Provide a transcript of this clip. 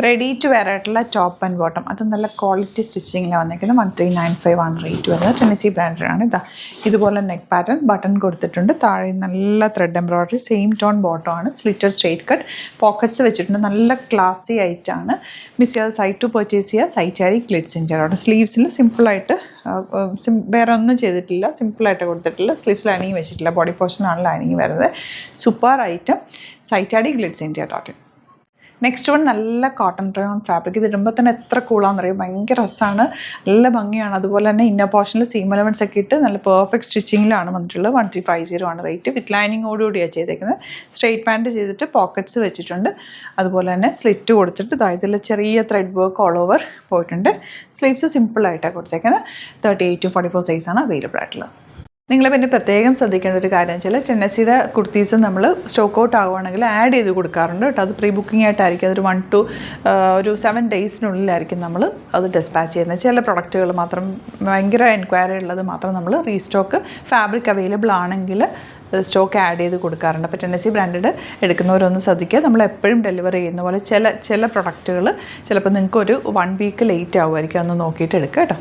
Ready to wear ആയിട്ടുള്ള top and bottom. അത് നല്ല ക്വാളിറ്റി സ്റ്റിച്ചിങ്ങിലാണ് വന്നിരിക്കുന്നത്. 1395 ആണ് റേറ്റ് വരുന്നത്. ടെന്നസി ബ്രാൻഡാണ്. ഇതുപോലെ നെക്ക് പാറ്റേൺ ബട്ടൺ കൊടുത്തിട്ടുണ്ട്. താഴെ നല്ല thread embroidery, same tone bottom ആണ്. സ്ലിറ്റർ സ്ട്രെയിറ്റ് കട്ട്, പോക്കറ്റ്സ് വെച്ചിട്ടുണ്ട്. നല്ല ക്ലാസി ആയിട്ടാണ്. മിസ് ചെയ്യാതെ സൈറ്റ് ടു പർച്ചേസ് ചെയ്യുക. സൈറ്റ് ആയി ഗ്ലിറ്റ്സിൻ്റെ അവിടെ സ്ലീവ്സിൽ സിമ്പിളായിട്ട് വേറെ ഒന്നും ചെയ്തിട്ടില്ല, സിമ്പിളായിട്ട് കൊടുത്തിട്ടില്ല. സ്ലീവ്സ് ലൈനിങ് വെച്ചിട്ടില്ല, ബോഡി പോർഷനാണ് ലൈനിങ് വരുന്നത്. Super item. സൈറ്റ് ആയി glitz India dot. Next one നല്ല കോട്ടൺ റയോൺ ഫാബ്രിക്. ഇത് ഇടുമ്പോൾ തന്നെ എത്ര കൂളാണെന്നറിയും, ഭയങ്കര രസമാണ്, നല്ല ഭംഗിയാണ്. അതുപോലെ തന്നെ ഇന്നർ പോർഷനിൽ സീം എലമെൻറ്റ്സ് ഒക്കെ ഇട്ട് നല്ല പെർഫെക്റ്റ് സ്റ്റിച്ചിങ്ങിലാണ് വന്നിട്ടുള്ളത്. 1350 ആണ് റേറ്റ്. വിത്ത് ലൈനിങ്ങോടുകൂടിയാണ് ചെയ്തേക്കുന്നത്. സ്ട്രെയിറ്റ് പാൻറ്റ് ചെയ്തിട്ട് പോക്കറ്റ്സ് വെച്ചിട്ടുണ്ട്. അതുപോലെ തന്നെ സ്ലിറ്റ് കൊടുത്തിട്ട് ഇതിൽ ചെറിയ ത്രെഡ് വർക്ക് ഓൾ ഓവർ പോയിട്ടുണ്ട്. സ്ലീവ്സ് സിമ്പിളായിട്ടാണ് കൊടുത്തേക്കുന്നത്. 38 to 44 സൈസാണ് അവൈലബിൾ ആയിട്ടുള്ളത്. നിങ്ങൾ പിന്നെ പ്രത്യേകം ശ്രദ്ധിക്കേണ്ട ഒരു കാര്യം വെച്ചാൽ ടെന്നസിയുടെ കുർത്തീസ് നമ്മൾ സ്റ്റോക്ക് ഔട്ട് ആവുകയാണെങ്കിൽ ആഡ് ചെയ്ത് കൊടുക്കാറുണ്ട് കേട്ടോ. അത് പ്രീ ബുക്കിംഗ് ആയിട്ടായിരിക്കും. അതൊരു 1 to 7 ഡേയ്സിനുള്ളിലായിരിക്കും നമ്മൾ അത് ഡിസ്പാച്ച് ചെയ്യുന്നത്. ചില പ്രൊഡക്റ്റുകൾ മാത്രം ഭയങ്കര എൻക്വയറി ഉള്ളത് മാത്രം നമ്മൾ റീസ്റ്റോക്ക് ഫാബ്രിക് അവൈലബിൾ ആണെങ്കിൽ സ്റ്റോക്ക് ആഡ് ചെയ്ത് കൊടുക്കാറുണ്ട്. അപ്പോൾ ടെന്നസി ബ്രാൻഡഡ് എടുക്കുന്നവരൊന്ന് ശ്രദ്ധിക്കുക. നമ്മൾ എപ്പോഴും ഡെലിവറി ചെയ്യുന്ന പോലെ ചില പ്രൊഡക്റ്റുകൾ ചിലപ്പോൾ നിങ്ങൾക്ക് ഒരു 1 വീക്ക് ലേറ്റ് ആവുമായിരിക്കും. അതൊന്ന് നോക്കിയിട്ട് എടുക്കുക കേട്ടോ.